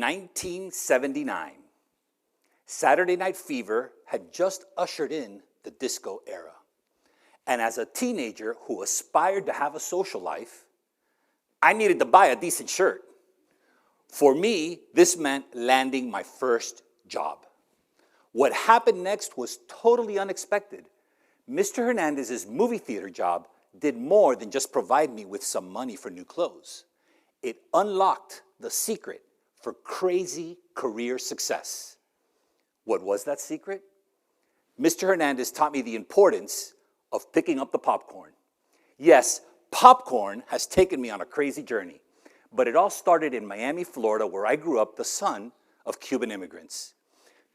1979. Saturday Night Fever had just ushered in the disco era. And as a teenager who aspired to have a social life, I needed to buy a decent shirt. For me, this meant landing my first job. What happened next was totally unexpected. Mr. Hernandez's movie theater job did more than just provide me with some money for new clothes. It unlocked the secret for crazy career success. What was that secret? Mr. Hernandez taught me the importance of picking up the popcorn. Yes, popcorn has taken me on a crazy journey, but it all started in Miami, Florida, where I grew up, the son of Cuban immigrants.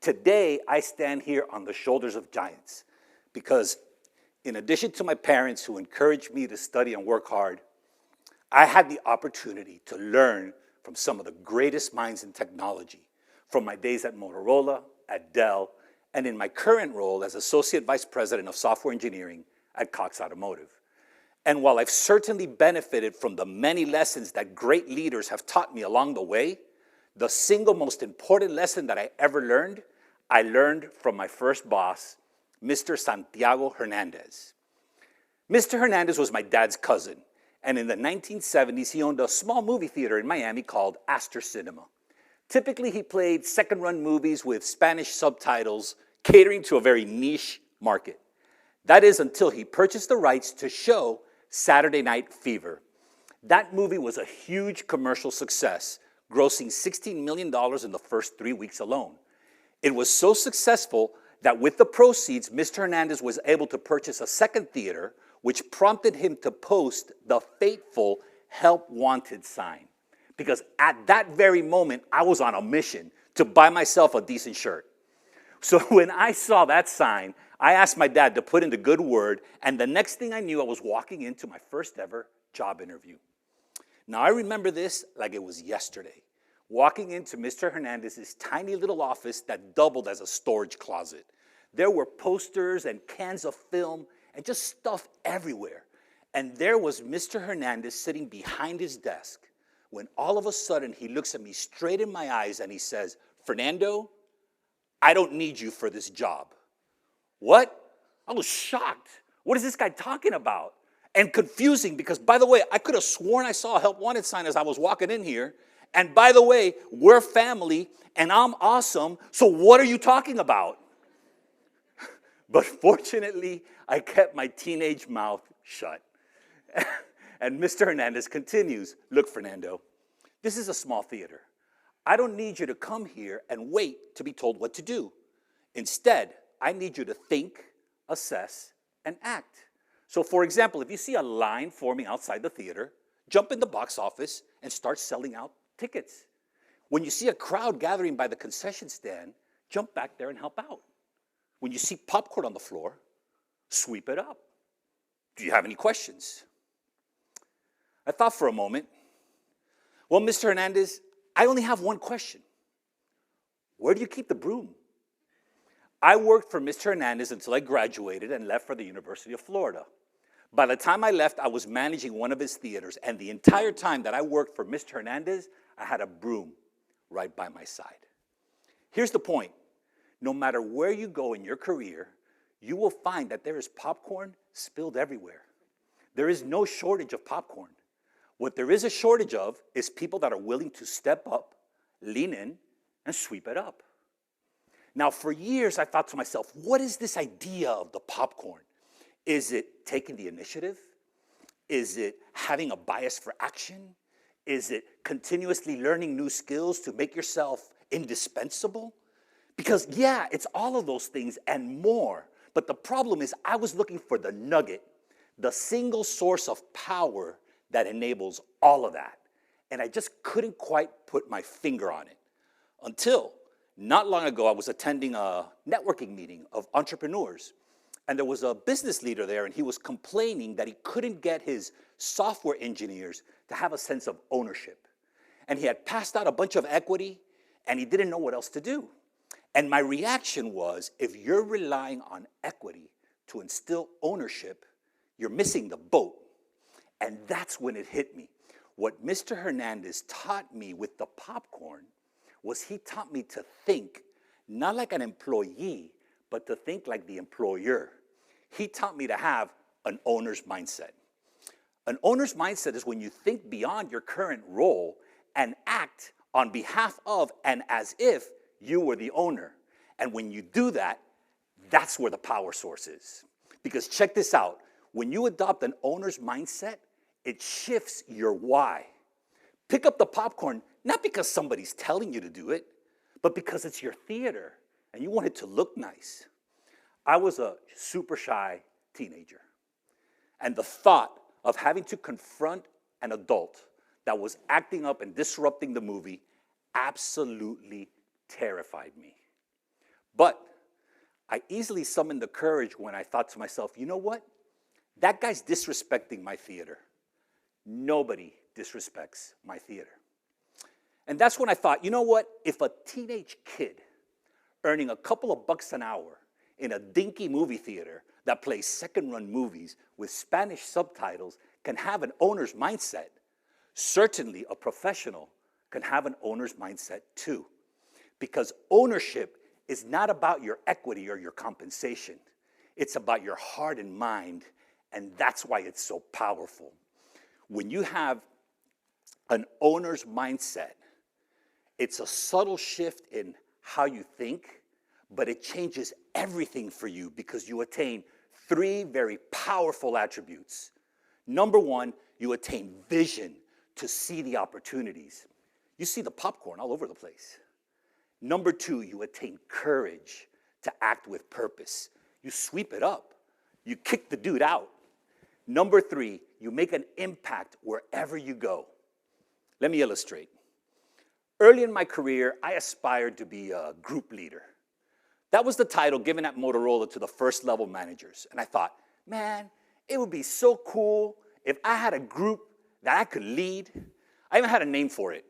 Today, I stand here on the shoulders of giants because in addition to my parents who encouraged me to study and work hard, I had the opportunity to learn from some of the greatest minds in technology, from my days at Motorola, at Dell, and in my current role as Associate Vice President of Software Engineering at Cox Automotive. And while I've certainly benefited from the many lessons that great leaders have taught me along the way, the single most important lesson that I ever learned, I learned from my first boss, Mr. Santiago Hernandez. Mr. Hernandez was my dad's cousin, and in the 1970s, he owned a small movie theater in Miami called Astor Cinema. Typically, he played second-run movies with Spanish subtitles, catering to a very niche market. That is until he purchased the rights to show Saturday Night Fever. That movie was a huge commercial success, grossing $16 million in the first 3 weeks alone. It was so successful that with the proceeds, Mr. Hernandez was able to purchase a second theater, which prompted him to post the fateful "Help Wanted" sign. Because at that very moment, I was on a mission to buy myself a decent shirt. So when I saw that sign, I asked my dad to put in the good word, and the next thing I knew, I was walking into my first ever job interview. Now, I remember this like it was yesterday, walking into Mr. Hernandez's tiny little office that doubled as a storage closet. There were posters and cans of film and just stuff everywhere. And there was Mr. Hernandez sitting behind his desk when all of a sudden he looks at me straight in my eyes and he says, "Fernando, I don't need you for this job." What? I was shocked. What is this guy talking about? And confusing because, by the way, I could have sworn I saw a "Help Wanted" sign as I was walking in here. And by the way, we're family and I'm awesome, so what are you talking about? But fortunately, I kept my teenage mouth shut. And Mr. Hernandez continues, "Look, Fernando, this is a small theater. I don't need you to come here and wait to be told what to do. Instead, I need you to think, assess, and act. So for example, if you see a line forming outside the theater, jump in the box office and start selling out tickets. When you see a crowd gathering by the concession stand, jump back there and help out. When you see popcorn on the floor, sweep it up. Do you have any questions?" I thought for a moment. "Well, Mr. Hernandez, I only have one question. Where do you keep the broom?" I worked for Mr. Hernandez until I graduated and left for the University of Florida. By the time I left, I was managing one of his theaters, and the entire time that I worked for Mr. Hernandez, I had a broom right by my side. Here's the point. No matter where you go in your career, you will find that there is popcorn spilled everywhere. There is no shortage of popcorn. What there is a shortage of is people that are willing to step up, lean in, and sweep it up. Now, for years, I thought to myself, what is this idea of the popcorn? Is it taking the initiative? Is it having a bias for action? Is it continuously learning new skills to make yourself indispensable? Because yeah, it's all of those things and more. But the problem is I was looking for the nugget, the single source of power that enables all of that. And I just couldn't quite put my finger on it. Until not long ago, I was attending a networking meeting of entrepreneurs. And there was a business leader there, and he was complaining that he couldn't get his software engineers to have a sense of ownership. And he had passed out a bunch of equity, and he didn't know what else to do. And my reaction was, if you're relying on equity to instill ownership, you're missing the boat. And that's when it hit me. What Mr. Hernandez taught me with the popcorn was he taught me to think not like an employee, but to think like the employer. He taught me to have an owner's mindset. An owner's mindset is when you think beyond your current role and act on behalf of and as if you were the owner. And when you do that, that's where the power source is. Because check this out, when you adopt an owner's mindset, it shifts your why. Pick up the popcorn, not because somebody's telling you to do it, but because it's your theater and you want it to look nice. I was a super shy teenager. And the thought of having to confront an adult that was acting up and disrupting the movie absolutely terrified me. But I easily summoned the courage when I thought to myself, you know what? That guy's disrespecting my theater. Nobody disrespects my theater. And that's when I thought, you know what? If a teenage kid earning a couple of bucks an hour in a dinky movie theater that plays second-run movies with Spanish subtitles can have an owner's mindset, certainly a professional can have an owner's mindset too. Because ownership is not about your equity or your compensation. It's about your heart and mind, and that's why it's so powerful. When you have an owner's mindset, it's a subtle shift in how you think, but it changes everything for you because you attain three very powerful attributes. Number one, you attain vision to see the opportunities. You see the popcorn all over the place. Number two, you attain courage to act with purpose. You sweep it up. You kick the dude out. Number three, you make an impact wherever you go. Let me illustrate. Early in my career, I aspired to be a group leader. That was the title given at Motorola to the first level managers. And I thought, man, it would be so cool if I had a group that I could lead. I even had a name for it.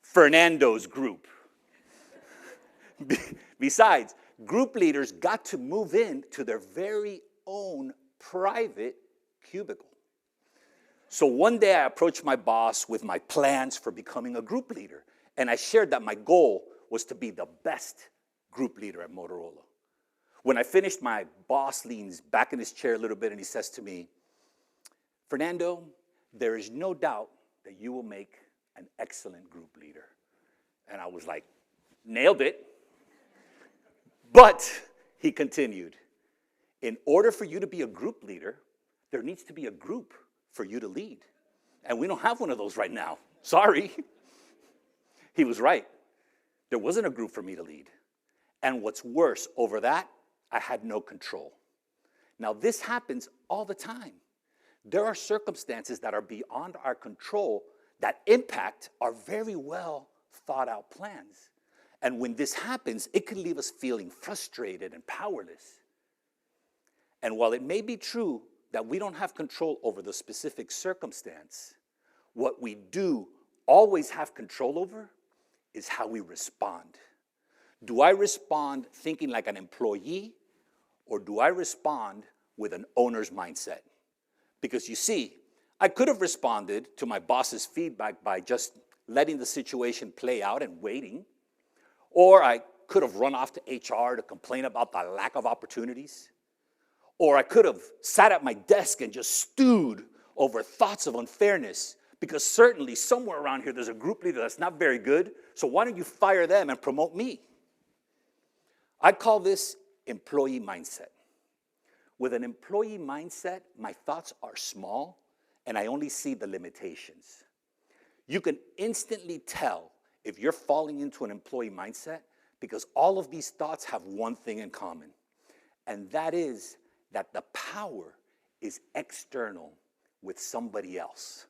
Fernando's group. Besides, group leaders got to move in to their very own private cubicle. So one day I approached my boss with my plans for becoming a group leader. And I shared that my goal was to be the best group leader at Motorola. When I finished, my boss leans back in his chair a little bit and he says to me, Fernando, there is no doubt that you will make an excellent group leader. And I was like, nailed it. But he continued, in order for you to be a group leader, there needs to be a group for you to lead. And we don't have one of those right now. Sorry. He was right. There wasn't a group for me to lead. And what's worse, over that, I had no control. Now, this happens all the time. There are circumstances that are beyond our control that impact our very well thought out plans. And when this happens, it can leave us feeling frustrated and powerless. And while it may be true that we don't have control over the specific circumstance, what we do always have control over is how we respond. Do I respond thinking like an employee, or do I respond with an owner's mindset? Because you see, I could have responded to my boss's feedback by just letting the situation play out and waiting, or I could have run off to HR to complain about the lack of opportunities, or I could have sat at my desk and just stewed over thoughts of unfairness, because certainly somewhere around here there's a group leader that's not very good, so why don't you fire them and promote me? I call this employee mindset. With an employee mindset, my thoughts are small and I only see the limitations. You can instantly tell if you're falling into an employee mindset because all of these thoughts have one thing in common, and that is that the power is external with somebody else.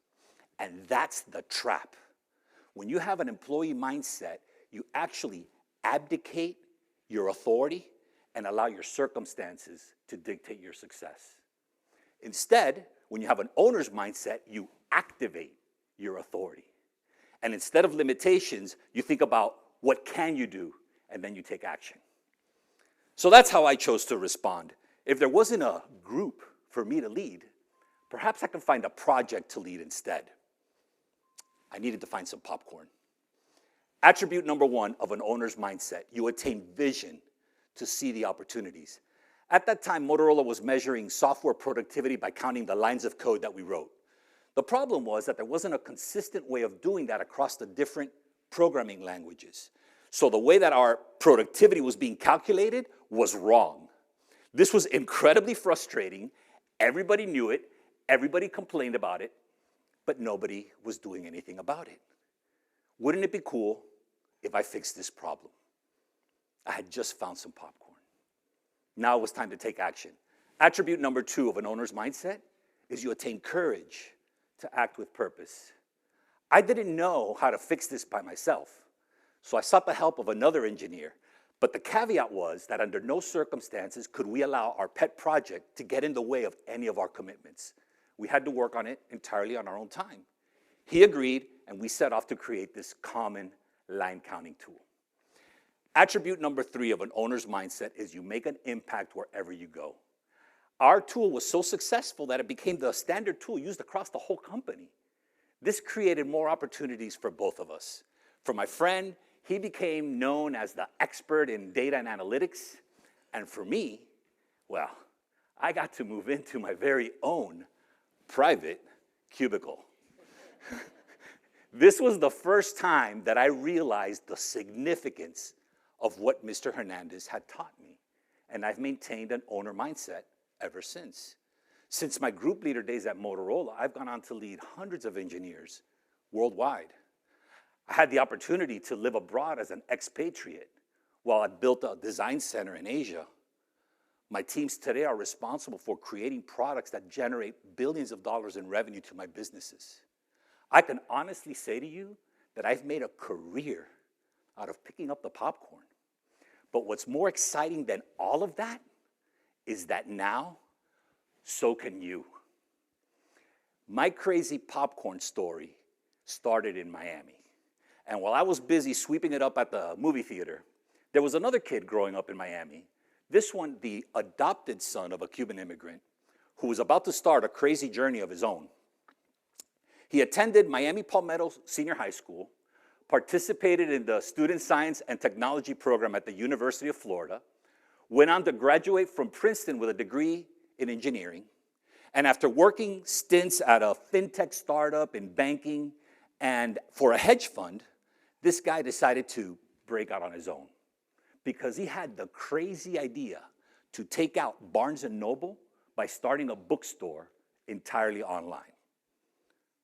And that's the trap. When you have an employee mindset, you actually abdicate your authority and allow your circumstances to dictate your success. Instead, when you have an owner's mindset, you activate your authority. And instead of limitations, you think about what can you do, and then you take action. So that's how I chose to respond. If there wasn't a group for me to lead, perhaps I could find a project to lead instead. I needed to find some popcorn. Attribute number 1 of an owner's mindset, you attain vision to see the opportunities. At that time, Motorola was measuring software productivity by counting the lines of code that we wrote. The problem was that there wasn't a consistent way of doing that across the different programming languages. So the way that our productivity was being calculated was wrong. This was incredibly frustrating. Everybody knew it. Everybody complained about it, but nobody was doing anything about it. Wouldn't it be cool if I fixed this problem? I had just found some popcorn. Now it was time to take action. Attribute number 2 of an owner's mindset is you attain courage to act with purpose. I didn't know how to fix this by myself, so I sought the help of another engineer. But the caveat was that under no circumstances could we allow our pet project to get in the way of any of our commitments. We had to work on it entirely on our own time. He agreed, and we set off to create this common line counting tool. Attribute number 3 of an owner's mindset is you make an impact wherever you go. Our tool was so successful that it became the standard tool used across the whole company. This created more opportunities for both of us. For my friend, he became known as the expert in data and analytics. And for me, well, I got to move into my very own private cubicle. This was the first time that I realized the significance of what Mr. Hernandez had taught me. And I've maintained an owner mindset ever since. Since my group leader days at Motorola, I've gone on to lead hundreds of engineers worldwide. I had the opportunity to live abroad as an expatriate while I built a design center in Asia. My teams today are responsible for creating products that generate billions of dollars in revenue to my businesses. I can honestly say to you that I've made a career out of picking up the popcorn. But what's more exciting than all of that is that now, so can you. My crazy popcorn story started in Miami. And while I was busy sweeping it up at the movie theater, there was another kid growing up in Miami. This one, the adopted son of a Cuban immigrant who was about to start a crazy journey of his own. He attended Miami Palmetto Senior High School, participated in the Student Science and Technology program at the University of Florida, went on to graduate from Princeton with a degree in engineering, and after working stints at a fintech startup in banking and for a hedge fund, this guy decided to break out on his own because he had the crazy idea to take out Barnes & Noble by starting a bookstore entirely online.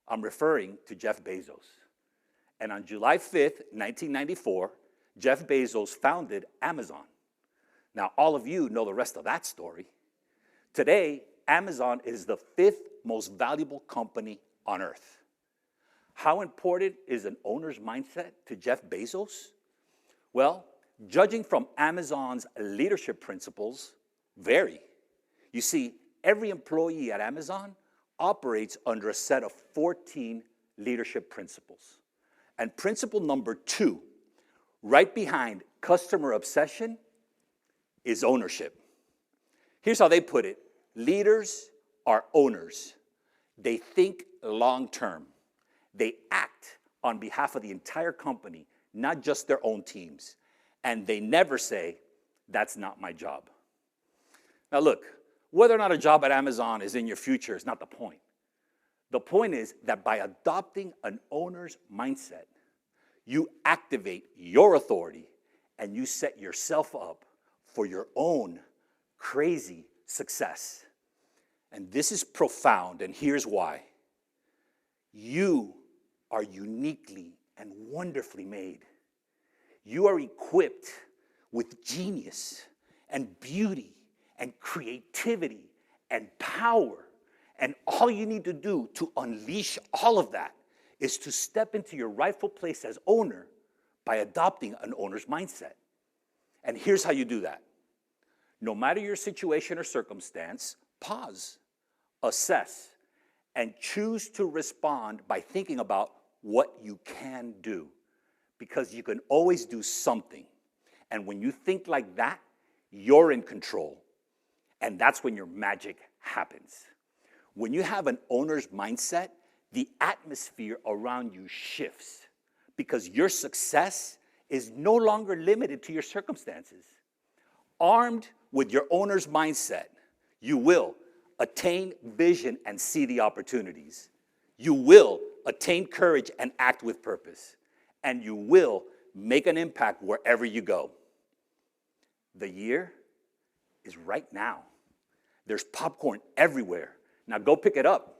I'm referring to Jeff Bezos. And on July 5th, 1994, Jeff Bezos founded Amazon. Now, all of you know the rest of that story. Today, Amazon is the 5th most valuable company on earth. How important is an owner's mindset to Jeff Bezos? Well, judging from Amazon's leadership principles, vary. You see, every employee at Amazon operates under a set of 14 leadership principles. And principle number 2, right behind customer obsession, is ownership. Here's how they put it. Leaders are owners. They think long-term. They act on behalf of the entire company, not just their own teams. And they never say, that's not my job. Now look, whether or not a job at Amazon is in your future is not the point. The point is that by adopting an owner's mindset, you activate your authority and you set yourself up for your own crazy success. And this is profound, and here's why. You are uniquely and wonderfully made. You are equipped with genius and beauty and creativity and power. And all you need to do to unleash all of that is to step into your rightful place as owner by adopting an owner's mindset. And here's how you do that. No matter your situation or circumstance, pause, assess, and choose to respond by thinking about what you can do. Because you can always do something. And when you think like that, you're in control. And that's when your magic happens. When you have an owner's mindset, the atmosphere around you shifts because your success is no longer limited to your circumstances. Armed with your owner's mindset, you will attain vision and see the opportunities. You will attain courage and act with purpose. And you will make an impact wherever you go. The year is right now. There's popcorn everywhere. Now go pick it up.